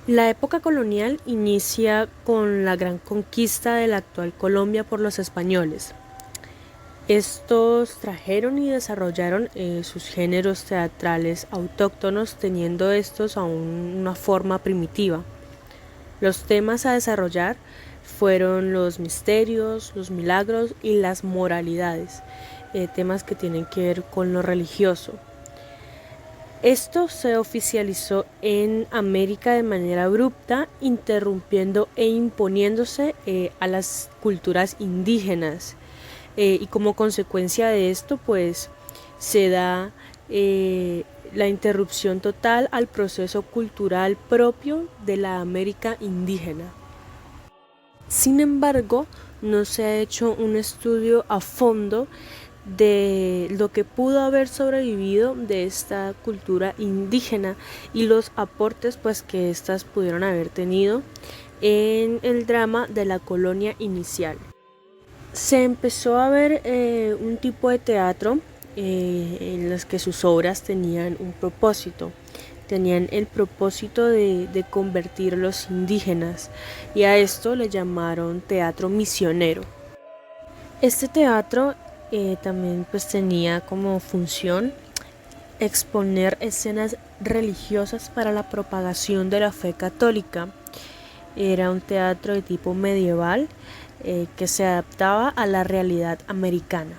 La época colonial inicia con la gran conquista de la actual Colombia por los españoles. Estos trajeron y desarrollaron sus géneros teatrales autóctonos, teniendo estos aún una forma primitiva. Los temas a desarrollar fueron los misterios, los milagros y las moralidades, temas que tienen que ver con lo religioso. Esto se oficializó en América de manera abrupta, interrumpiendo e imponiéndose a las culturas indígenas. Y como consecuencia de esto, pues se da la interrupción total al proceso cultural propio de la América indígena. Sin embargo, no se ha hecho un estudio a fondo de lo que pudo haber sobrevivido de esta cultura indígena y los aportes pues que éstas pudieron haber tenido en el drama de la colonia inicial. Se empezó a ver un tipo de teatro en los que sus obras tenían un propósito. Tenían el propósito de convertir a los indígenas, y a esto le llamaron teatro misionero. Este teatro también pues tenía como función exponer escenas religiosas para la propagación de la fe católica. Era un teatro de tipo medieval que se adaptaba a la realidad americana.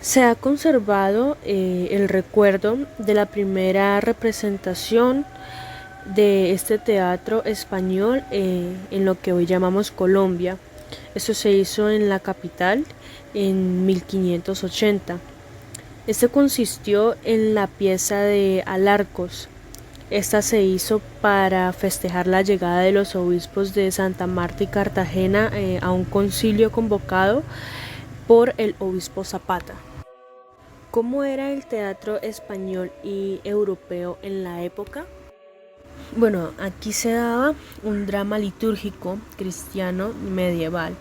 Se ha conservado el recuerdo de la primera representación de este teatro español en lo que hoy llamamos Colombia. Esto se hizo en la capital en 1580. Este consistió en la pieza de Alarcos. Esta se hizo para festejar la llegada de los obispos de Santa Marta y Cartagena a un concilio convocado por el obispo Zapata. ¿Cómo era el teatro español y europeo en la época? Bueno, aquí se daba un drama litúrgico cristiano medieval.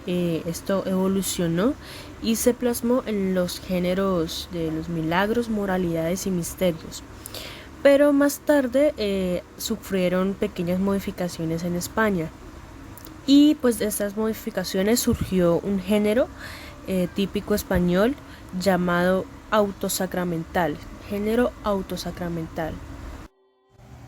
Esto evolucionó y se plasmó en los géneros de los milagros, moralidades y misterios. Pero más tarde sufrieron pequeñas modificaciones en España. Y pues de estas modificaciones surgió un género típico español llamado autosacramental, género autosacramental.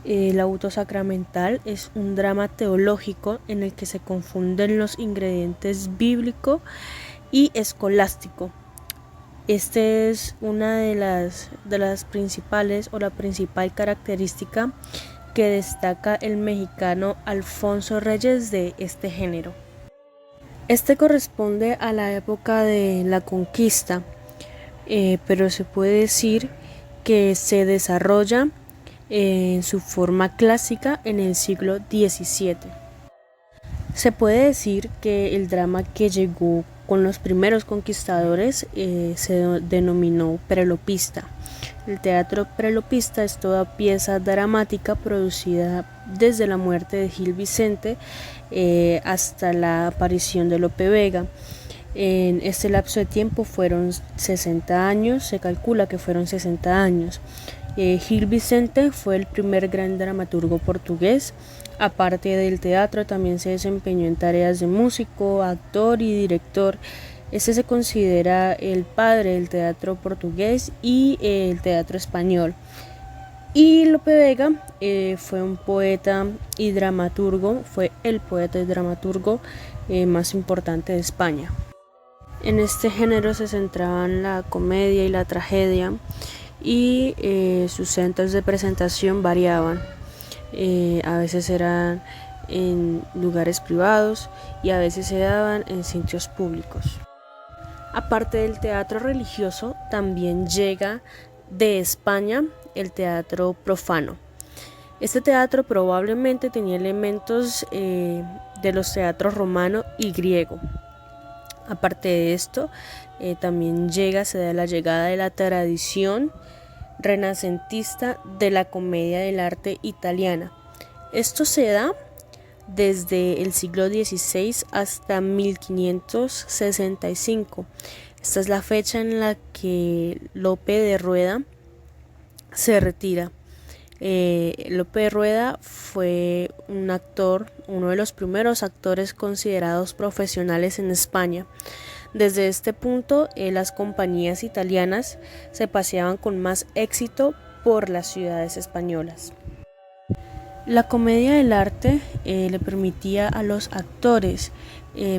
El autosacramental es un drama teológico en el que se confunden los ingredientes bíblico y escolástico. Este es una de las principales o la principal característica que destaca el mexicano Alfonso Reyes de este género. Este corresponde a la época de la conquista, pero se puede decir que se desarrolla en su forma clásica en el siglo XVII. Se puede decir que el drama que llegó con los primeros conquistadores se denominó prelopista. El teatro prelopista es toda pieza dramática producida desde la muerte de Gil Vicente hasta la aparición de Lope Vega. En este lapso de tiempo fueron 60 años, se calcula que fueron 60 años. Gil Vicente fue el primer gran dramaturgo portugués. Aparte del teatro, también se desempeñó en tareas de músico, actor y director. Este se considera el padre del teatro portugués y el teatro español. Y Lope Vega fue un poeta y dramaturgo, fue el poeta y dramaturgo más importante de España. En este género se centraban la comedia y la tragedia, y sus centros de presentación variaban. A veces eran en lugares privados y a veces se daban en sitios públicos. Aparte del teatro religioso, también llega de España el teatro profano. Este teatro probablemente tenía elementos de los teatros romano y griego. Aparte de esto, también se da la llegada de la tradición renacentista de la comedia del arte italiana. Esto se da desde el siglo XVI hasta 1565. Esta es la fecha en la que Lope de Rueda se retira. Lope de Rueda fue un actor, uno de los primeros actores considerados profesionales en España. Desde este punto, las compañías italianas se paseaban con más éxito por las ciudades españolas. La comedia del arte le permitía a los actores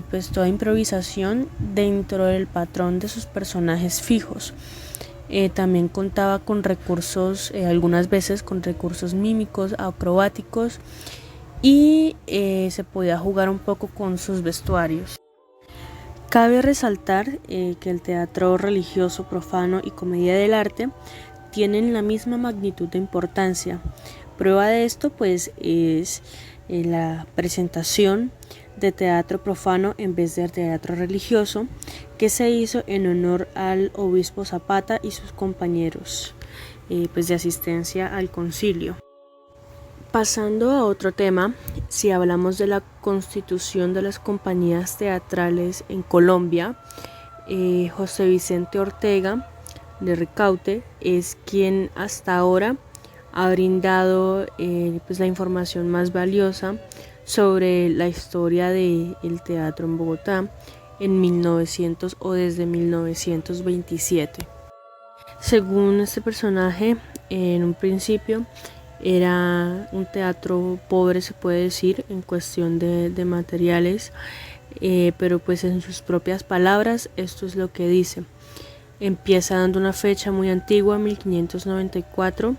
pues toda improvisación dentro del patrón de sus personajes fijos. También contaba con recursos, algunas veces con recursos mímicos, acrobáticos, y se podía jugar un poco con sus vestuarios. Cabe resaltar que el teatro religioso, profano y comedia del arte tienen la misma magnitud de importancia. Prueba de esto pues es la presentación de teatro profano en vez de teatro religioso que se hizo en honor al obispo Zapata y sus compañeros pues de asistencia al concilio. Pasando a otro tema, si hablamos de la constitución de las compañías teatrales en Colombia, José Vicente Ortega de Ricaurte es quien hasta ahora ha brindado pues la información más valiosa sobre la historia del teatro en Bogotá en 1900 o desde 1927. Según este personaje, en un principio era un teatro pobre, se puede decir, en cuestión de materiales, pero pues en sus propias palabras esto es lo que dice. Empieza dando una fecha muy antigua, 1594,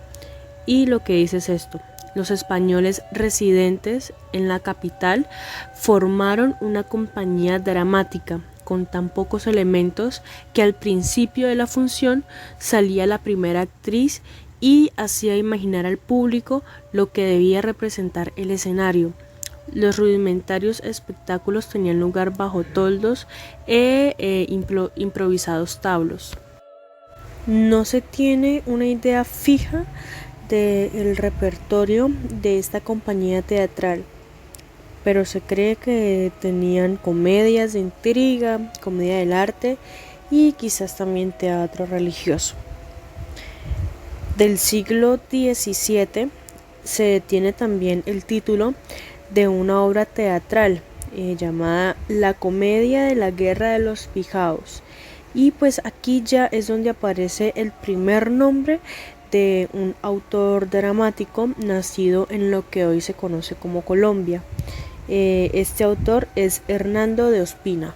y lo que dice es esto: los españoles residentes en la capital formaron una compañía dramática con tan pocos elementos que al principio de la función salía la primera actriz y hacía imaginar al público lo que debía representar el escenario. Los rudimentarios espectáculos tenían lugar bajo toldos e improvisados tablos. No se tiene una idea fija del repertorio de esta compañía teatral, pero se cree que tenían comedias de intriga, comedia del arte y quizás también teatro religioso. Del siglo XVII se tiene también el título de una obra teatral llamada La Comedia de la Guerra de los Pijaos, y pues aquí ya es donde aparece el primer nombre de un autor dramático nacido en lo que hoy se conoce como Colombia. Este autor es Hernando de Ospina.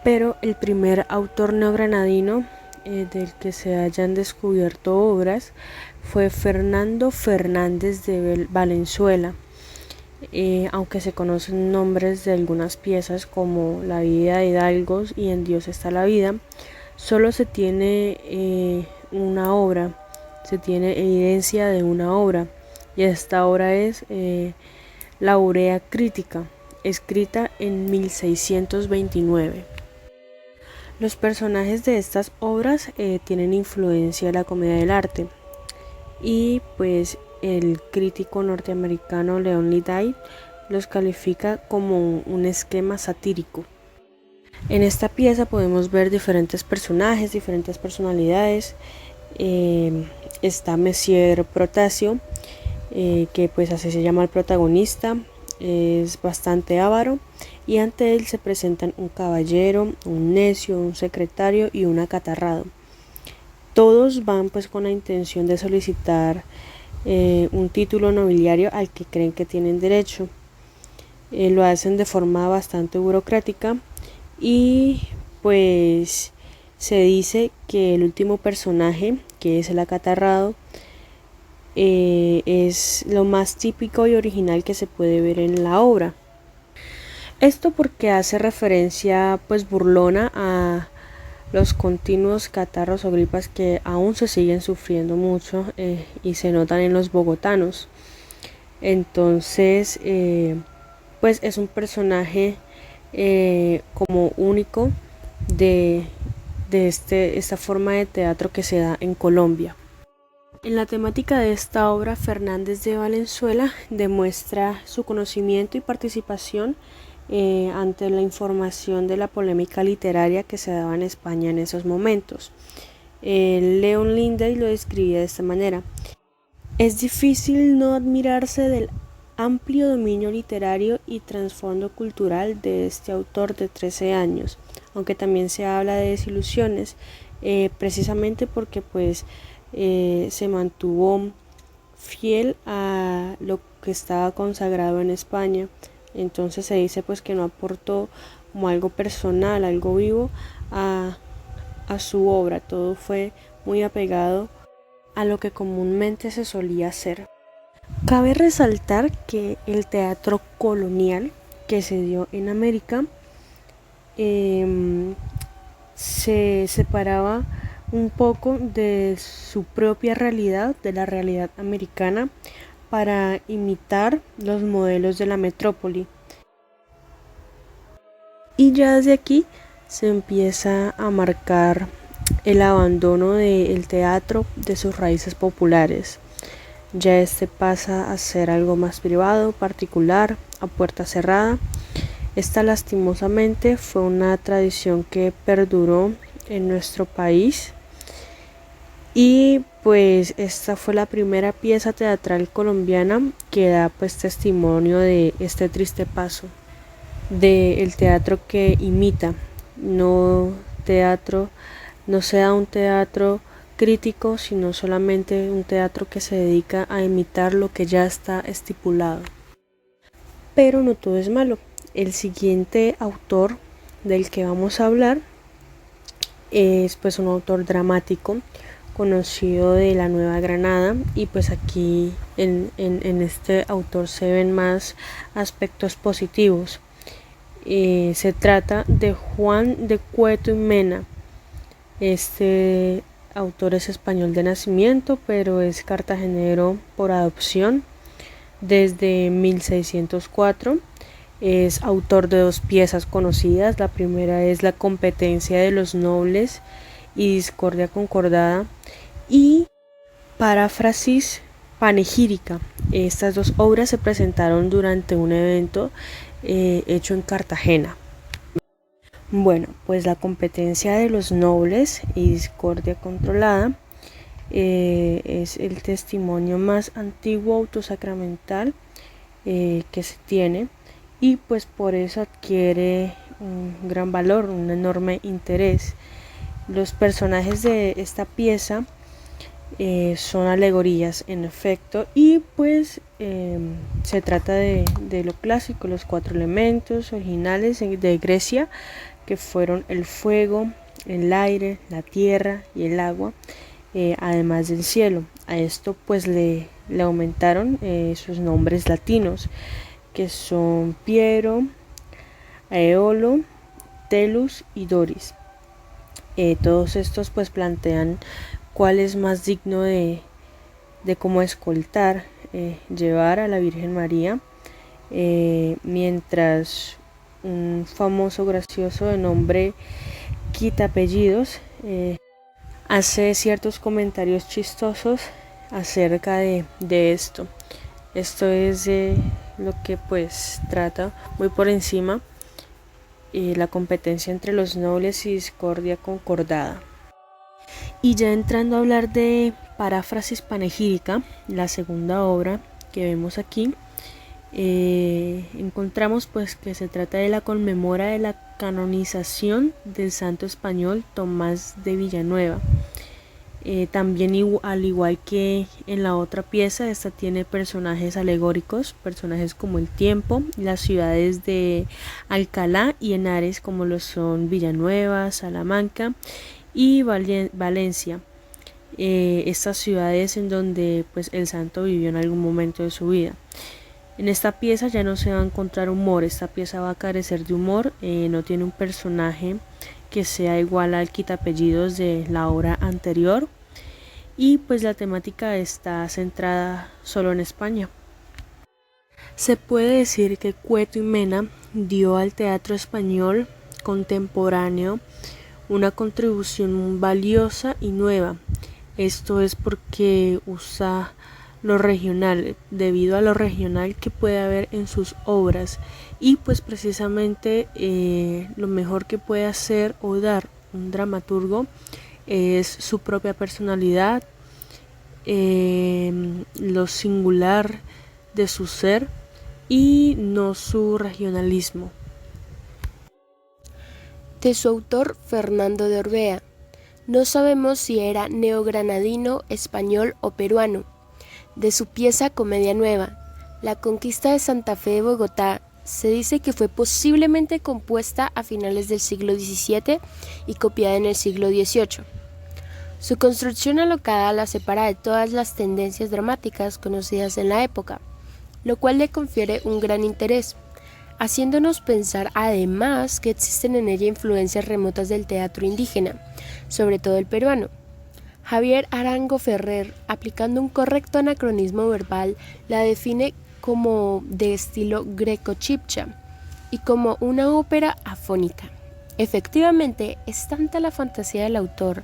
Pero el primer autor neogranadino del que se hayan descubierto obras fue Fernando Fernández de Valenzuela. Aunque se conocen nombres de algunas piezas como La vida de hidalgos y En Dios está la vida, solo se tiene una obra, se tiene evidencia de una obra, y esta obra es La Aurea Crítica, escrita en 1629. Los personajes de estas obras tienen influencia de la comedia del arte, y pues el crítico norteamericano Leon Liday los califica como un esquema satírico. En esta pieza podemos ver diferentes personajes, diferentes personalidades. Está Messier Protasio, que pues así se llama el protagonista. Es bastante avaro y ante él se presentan un caballero, un necio, un secretario y un acatarrado. Todos van pues con la intención de solicitar un título nobiliario al que creen que tienen derecho. Lo hacen de forma bastante burocrática y pues se dice que el último personaje, que es el acatarrado, es lo más típico y original que se puede ver en la obra. Esto porque hace referencia pues burlona a los continuos catarros o gripas que aún se siguen sufriendo mucho y se notan en los bogotanos. Entonces pues es un personaje como único de esta forma de teatro que se da en Colombia. En la temática de esta obra, Fernández de Valenzuela demuestra su conocimiento y participación ante la información de la polémica literaria que se daba en España en esos momentos. Leon Liday lo describía de esta manera: Es difícil no admirarse del amplio dominio literario y trasfondo cultural de este autor de 13 años, aunque también se habla de desilusiones, precisamente porque se mantuvo fiel a lo que estaba consagrado en España. Entonces se dice pues que no aportó como algo personal, algo vivo a su obra, todo fue muy apegado a lo que comúnmente se solía hacer. Cabe resaltar que el teatro colonial que se dio en América se separaba un poco de su propia realidad, de la realidad americana, para imitar los modelos de la metrópoli. Y ya desde aquí se empieza a marcar el abandono del teatro de sus raíces populares. Ya este pasa a ser algo más privado, particular, a puerta cerrada. Esta lastimosamente fue una tradición que perduró en nuestro país y pues esta fue la primera pieza teatral colombiana que da pues testimonio de este triste paso del teatro que imita, no teatro, no sea un teatro crítico, sino solamente un teatro que se dedica a imitar lo que ya está estipulado. Pero no todo es malo. El siguiente autor del que vamos a hablar es pues un autor dramático conocido de la Nueva Granada, y pues aquí en este autor se ven más aspectos positivos. Se trata de Juan de Cueto y Mena. Este autor es español de nacimiento, pero es cartagenero por adopción desde 1604. Es autor de dos piezas conocidas. La primera es La competencia de los nobles y Discordia concordada, y Paráfrasis panegírica. Estas dos obras se presentaron durante un evento hecho en Cartagena. Bueno, pues La competencia de los nobles y Discordia controlada es el testimonio más antiguo autosacramental que se tiene, y pues por eso adquiere un gran valor, un enorme interés. Los personajes de esta pieza son alegorías en efecto, y pues se trata de lo clásico, los 4 elementos originales de Grecia, que fueron el fuego, el aire, la tierra y el agua, además del cielo. A esto pues le aumentaron sus nombres latinos, que son Piero, Aeolo, Telus y Doris. Todos estos pues plantean cuál es más digno de cómo escoltar, llevar a la Virgen María, mientras un famoso gracioso de nombre Quitapellidos hace ciertos comentarios chistosos acerca de esto. Esto es lo que pues trata muy por encima la competencia entre los nobles y Discordia concordada. Y ya entrando a hablar de Paráfrasis panegírica, la segunda obra que vemos aquí, encontramos pues que se trata de la conmemora de la canonización del santo español Tomás de Villanueva. También al igual que en la otra pieza, esta tiene personajes alegóricos, personajes como el tiempo, las ciudades de Alcalá y Henares, como lo son Villanueva, Salamanca y Valencia. Estas ciudades en donde pues el santo vivió en algún momento de su vida. En esta pieza ya no se va a encontrar humor, esta pieza va a carecer de humor, no tiene un personaje que sea igual al Quitapellidos de la obra anterior, y pues la temática está centrada solo en España. Se puede decir que Cueto y Mena dio al teatro español contemporáneo una contribución valiosa y nueva. Esto es porque usa lo regional, debido a lo regional que puede haber en sus obras, y pues precisamente lo mejor que puede hacer o dar un dramaturgo es su propia personalidad, lo singular de su ser y no su regionalismo. De su autor, Fernando de Orbea. No sabemos si era neogranadino, español o peruano. De su pieza Comedia Nueva, La conquista de Santa Fe de Bogotá, se dice que fue posiblemente compuesta a finales del siglo XVII y copiada en el siglo XVIII. Su construcción alocada la separa de todas las tendencias dramáticas conocidas en la época, lo cual le confiere un gran interés, haciéndonos pensar además que existen en ella influencias remotas del teatro indígena, sobre todo el peruano. Javier Arango Ferrer, aplicando un correcto anacronismo verbal, la define como de estilo greco-chibcha y como una ópera afónica. Efectivamente, es tanta la fantasía del autor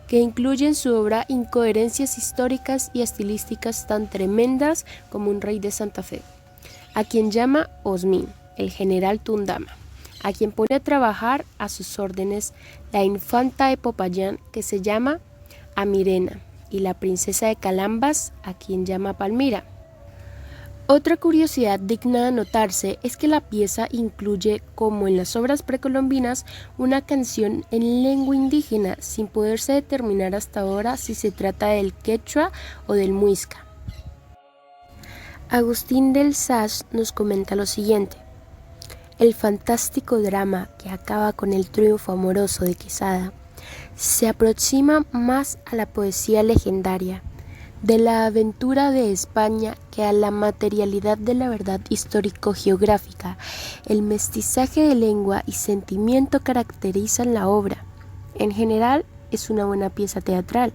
que incluye en su obra incoherencias históricas y estilísticas tan tremendas como un rey de Santa Fe, a quien llama Osmín, el general Tundama, a quien pone a trabajar a sus órdenes la infanta de Popayán, que se llama Amirena, y la princesa de Calambas, a quien llama Palmira. Otra curiosidad digna de anotarse es que la pieza incluye, como en las obras precolombinas, una canción en lengua indígena, sin poderse determinar hasta ahora si se trata del quechua o del muisca. Agustín del Saz nos comenta lo siguiente: el fantástico drama que acaba con el triunfo amoroso de Quesada se aproxima más a la poesía legendaria de la aventura de España que a la materialidad de la verdad histórico-geográfica. El mestizaje de lengua y sentimiento caracterizan la obra. En general, es una buena pieza teatral,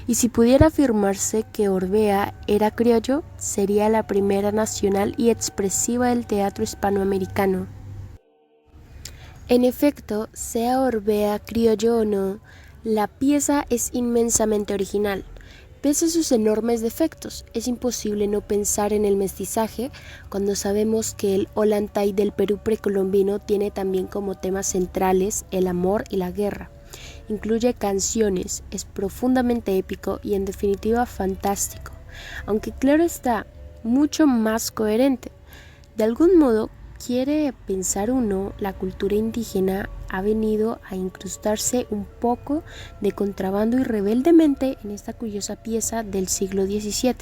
y si pudiera afirmarse que Orbea era criollo, sería la primera nacional y expresiva del teatro hispanoamericano. En efecto, sea Orbea criollo o no, la pieza es inmensamente original. Pese a sus enormes defectos, es imposible no pensar en el mestizaje cuando sabemos que el Ollantay del Perú precolombino tiene también como temas centrales el amor y la guerra. Incluye canciones, es profundamente épico y en definitiva fantástico, aunque claro está, mucho más coherente. De algún modo, quiere pensar uno, la cultura indígena ha venido a incrustarse un poco de contrabando y rebeldemente en esta curiosa pieza del siglo XVII.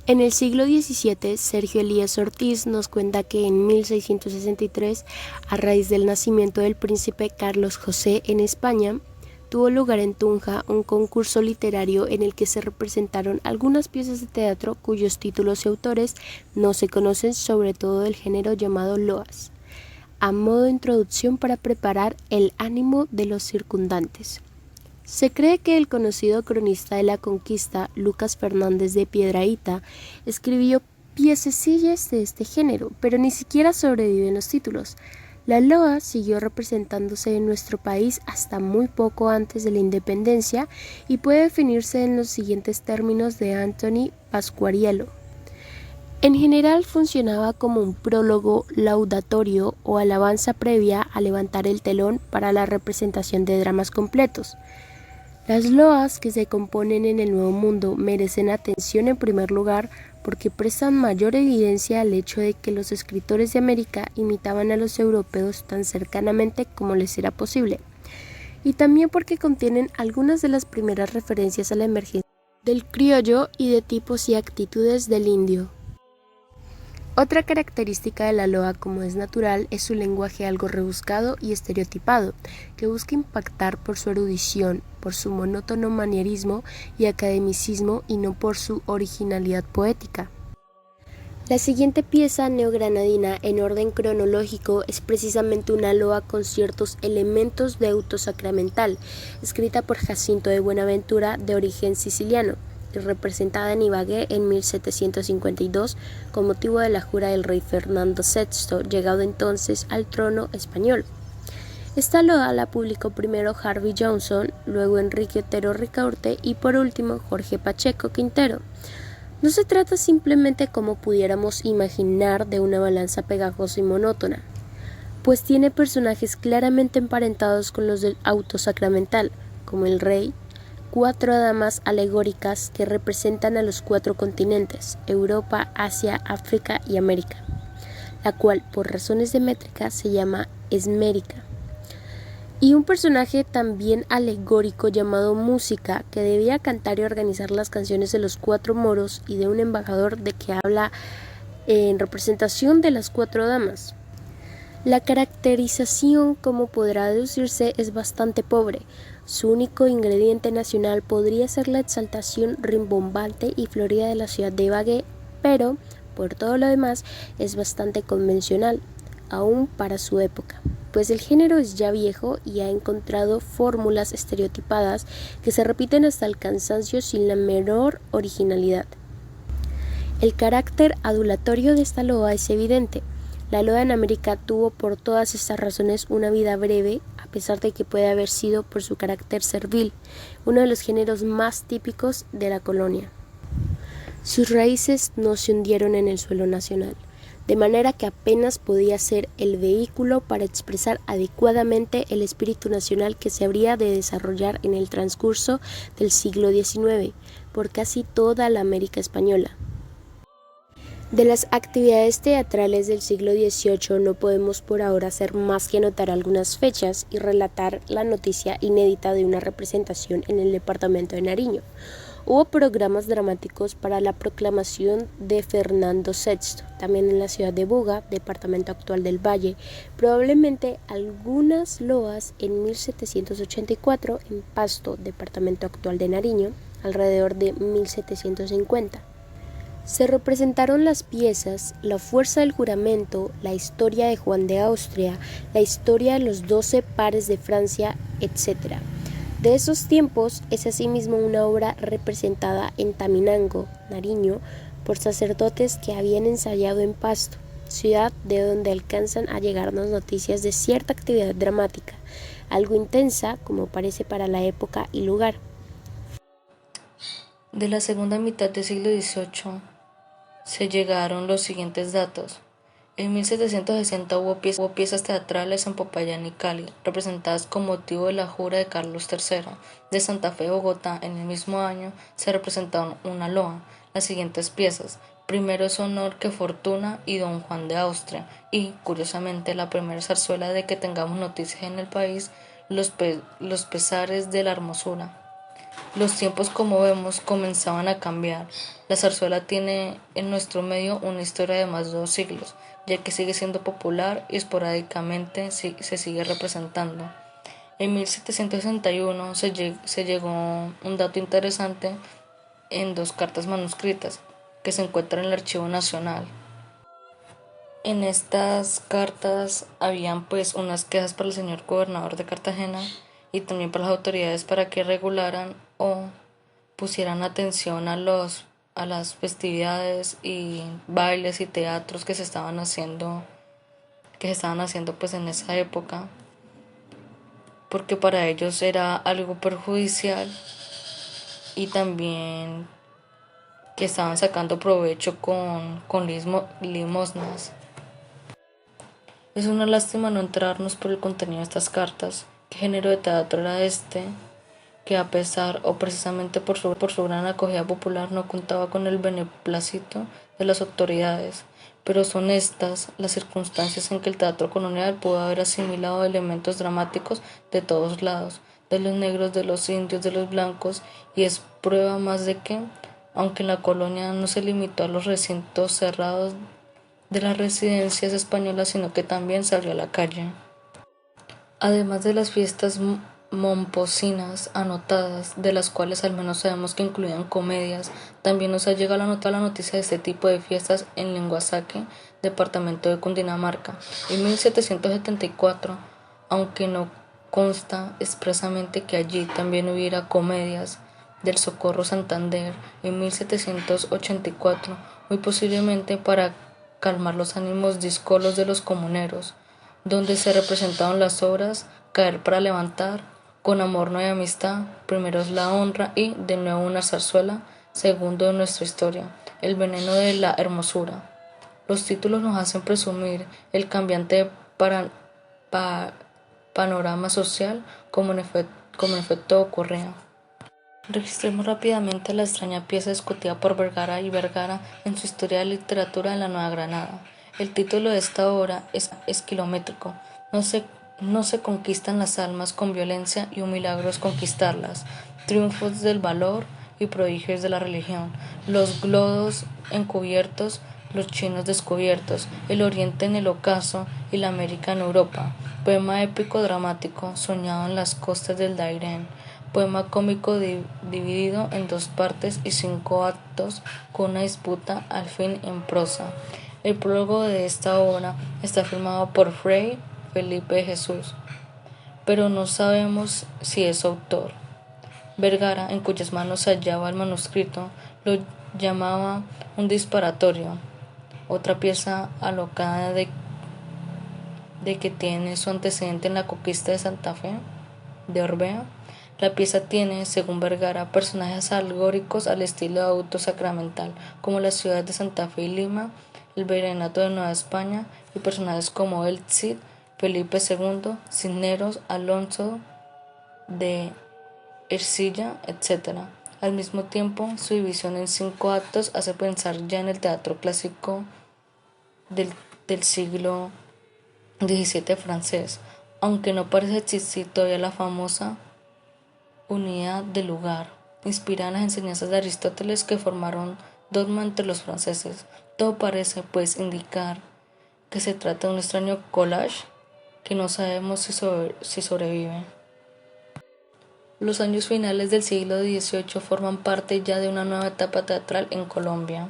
En el siglo XVII, Sergio Elías Ortiz nos cuenta que en 1663, a raíz del nacimiento del príncipe Carlos José en España, tuvo lugar en Tunja un concurso literario en el que se representaron algunas piezas de teatro cuyos títulos y autores no se conocen, sobre todo del género llamado loas, a modo de introducción para preparar el ánimo de los circundantes. Se cree que el conocido cronista de la conquista, Lucas Fernández de Piedrahíta, escribió piececillas de este género, pero ni siquiera sobreviven los títulos. La loa siguió representándose en nuestro país hasta muy poco antes de la independencia y puede definirse en los siguientes términos de Anthony Pasquariello. En general funcionaba como un prólogo laudatorio o alabanza previa a levantar el telón para la representación de dramas completos. Las loas que se componen en el Nuevo Mundo merecen atención en primer lugar porque prestan mayor evidencia al hecho de que los escritores de América imitaban a los europeos tan cercanamente como les era posible, y también porque contienen algunas de las primeras referencias a la emergencia del criollo y de tipos y actitudes del indio. Otra característica de la loa, como es natural, es su lenguaje algo rebuscado y estereotipado, que busca impactar por su erudición, por su monótono manierismo y academicismo y no por su originalidad poética. La siguiente pieza neogranadina en orden cronológico es precisamente una loa con ciertos elementos de auto sacramental, escrita por Jacinto de Buenaventura, de origen siciliano, y representada en Ibagué en 1752 con motivo de la jura del rey Fernando VI, llegado entonces al trono español. Esta loa la publicó primero Harvey Johnson, luego Enrique Otero Ricaurte y por último Jorge Pacheco Quintero. No se trata simplemente, como pudiéramos imaginar, de una balanza pegajosa y monótona, pues tiene personajes claramente emparentados con los del auto sacramental, como el rey, 4 damas alegóricas que representan a los 4 continentes, Europa, Asia, África y América, la cual por razones de métrica se llama esmérica. Y un personaje también alegórico llamado Música, que debía cantar y organizar las canciones de los 4 moros, y de un embajador de que habla en representación de las 4 damas. La caracterización, como podrá deducirse, es bastante pobre. Su único ingrediente nacional podría ser la exaltación rimbombante y florida de la ciudad de Ibagué, pero por todo lo demás es bastante convencional, aún para su época, pues el género es ya viejo y ha encontrado fórmulas estereotipadas que se repiten hasta el cansancio sin la menor originalidad. El carácter adulatorio de esta loa es evidente. La loa en América tuvo por todas estas razones una vida breve, a pesar de que puede haber sido por su carácter servil, uno de los géneros más típicos de la colonia. Sus raíces no se hundieron en el suelo nacional, de manera que apenas podía ser el vehículo para expresar adecuadamente el espíritu nacional que se habría de desarrollar en el transcurso del siglo XIX por casi toda la América española. De las actividades teatrales del siglo XVIII no podemos por ahora hacer más que anotar algunas fechas y relatar la noticia inédita de una representación en el departamento de Nariño. Hubo programas dramáticos para la proclamación de Fernando VI, también en la ciudad de Buga, departamento actual del Valle, probablemente algunas loas en 1784 en Pasto, departamento actual de Nariño, alrededor de 1750. Se representaron las piezas La fuerza del juramento, La historia de Juan de Austria, La historia de los 12 pares de Francia, etc. De esos tiempos es asimismo una obra representada en Taminango, Nariño, por sacerdotes que habían ensayado en Pasto, ciudad de donde alcanzan a llegarnos noticias de cierta actividad dramática, algo intensa como parece para la época y lugar. De la segunda mitad del siglo XVIII se llegaron los siguientes datos. En 1760 hubo piezas teatrales en Popayán y Cali, representadas con motivo de la jura de Carlos III. De Santa Fe, Bogotá, en el mismo año, se representaron una loa. Las siguientes piezas: Primero es honor que fortuna y Don Juan de Austria. Y, curiosamente, la primera zarzuela de que tengamos noticias en el país, los pesares de la hermosura. Los tiempos, como vemos, comenzaban a cambiar. La zarzuela tiene en nuestro medio una historia de más de 2 siglos, ya que sigue siendo popular y esporádicamente se sigue representando. En 1761 se llegó un dato interesante en 2 cartas manuscritas que se encuentran en el Archivo Nacional. En estas cartas habían pues unas quejas para el señor gobernador de Cartagena y también para las autoridades para que regularan o pusieran atención a las festividades y bailes y teatros que se estaban haciendo pues en esa época, porque para ellos era algo perjudicial y también que estaban sacando provecho con limosnas. Es una lástima no enterarnos por el contenido de estas cartas. ¿Qué género de teatro era este? Que a pesar o precisamente por su gran acogida popular no contaba con el beneplácito de las autoridades, pero son estas las circunstancias en que el teatro colonial pudo haber asimilado elementos dramáticos de todos lados, de los negros, de los indios, de los blancos, y es prueba más de que, aunque en la colonia no se limitó a los recintos cerrados de las residencias españolas, sino que también se abrió a la calle. Además de las fiestas momposinas anotadas, de las cuales al menos sabemos que incluían comedias, también nos ha llegado la noticia de este tipo de fiestas en Linguasaque, departamento de Cundinamarca, en 1774, aunque no consta expresamente que allí también hubiera comedias. Del Socorro Santander, en 1784, muy posiblemente para calmar los ánimos díscolos de los comuneros, donde se representaron las obras Caer para levantar, Con amor no hay amistad, Primero es la honra y De nuevo una zarzuela, segundo de nuestra historia, El veneno de la hermosura. Los títulos nos hacen presumir el cambiante panorama social como en efecto ocurría. Registremos rápidamente la extraña pieza discutida por Vergara y Vergara en su Historia de la Literatura en la Nueva Granada. El título de esta obra es kilométrico. No se conquistan las almas con violencia y un milagro es conquistarlas. Triunfos del valor y prodigios de la religión. Los glodos encubiertos, los chinos descubiertos, el Oriente en el ocaso y la América en Europa. Poema épico dramático soñado en las costas del Dairén. Poema cómico dividido en 2 partes y 5 actos con una disputa al fin en prosa. El prólogo de esta obra está firmado por Fray Felipe de Jesús, pero no sabemos si es su autor. Vergara, en cuyas manos se hallaba el manuscrito, lo llamaba un disparatorio. Otra pieza alocada de que tiene su antecedente en la conquista de Santa Fe, de Orbea. La pieza tiene, según Vergara, personajes alegóricos al estilo de auto sacramental, como las ciudades de Santa Fe y Lima, el Virreinato de Nueva España, y personajes como el Cid, Felipe II, Cisneros, Alonso de Ercilla, etc. Al mismo tiempo, su división en 5 actos hace pensar ya en el teatro clásico del siglo XVII francés, aunque no parece existir todavía la famosa unidad de lugar, inspirada en las enseñanzas de Aristóteles que formaron dogma entre los franceses. Todo parece, pues, indicar que se trata de un extraño collage que no sabemos si sobrevive. Los años finales del siglo XVIII forman parte ya de una nueva etapa teatral en Colombia.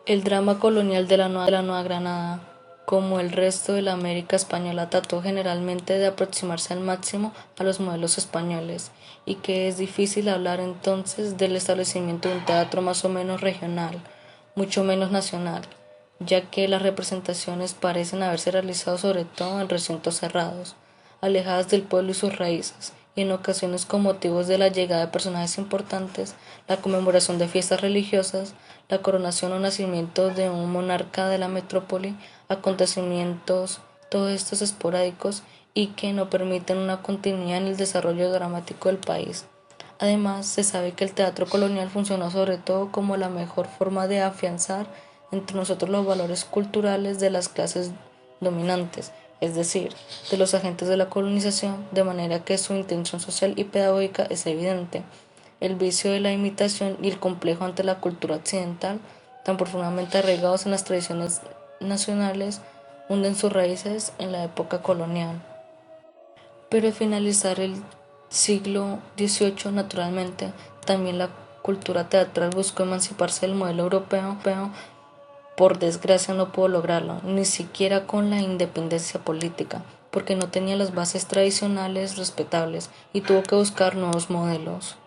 El drama colonial de la Nueva Granada, como el resto de la América española, trató generalmente de aproximarse al máximo a los modelos españoles, y que es difícil hablar entonces del establecimiento de un teatro más o menos regional, mucho menos nacional, ya que las representaciones parecen haberse realizado sobre todo en recintos cerrados, alejadas del pueblo y sus raíces, y en ocasiones con motivos de la llegada de personajes importantes, la conmemoración de fiestas religiosas, la coronación o nacimiento de un monarca de la metrópoli, acontecimientos, todos estos esporádicos y que no permiten una continuidad en el desarrollo dramático del país. Además, se sabe que el teatro colonial funcionó sobre todo como la mejor forma de afianzar entre nosotros los valores culturales de las clases dominantes, es decir, de los agentes de la colonización, de manera que su intención social y pedagógica es evidente. El vicio de la imitación y el complejo ante la cultura occidental, tan profundamente arraigados en las tradiciones nacionales, hunden sus raíces en la época colonial. Pero al finalizar el siglo XVIII, naturalmente, también la cultura teatral buscó emanciparse del modelo europeo. Por desgracia no pudo lograrlo, ni siquiera con la independencia política, porque no tenía las bases tradicionales respetables y tuvo que buscar nuevos modelos.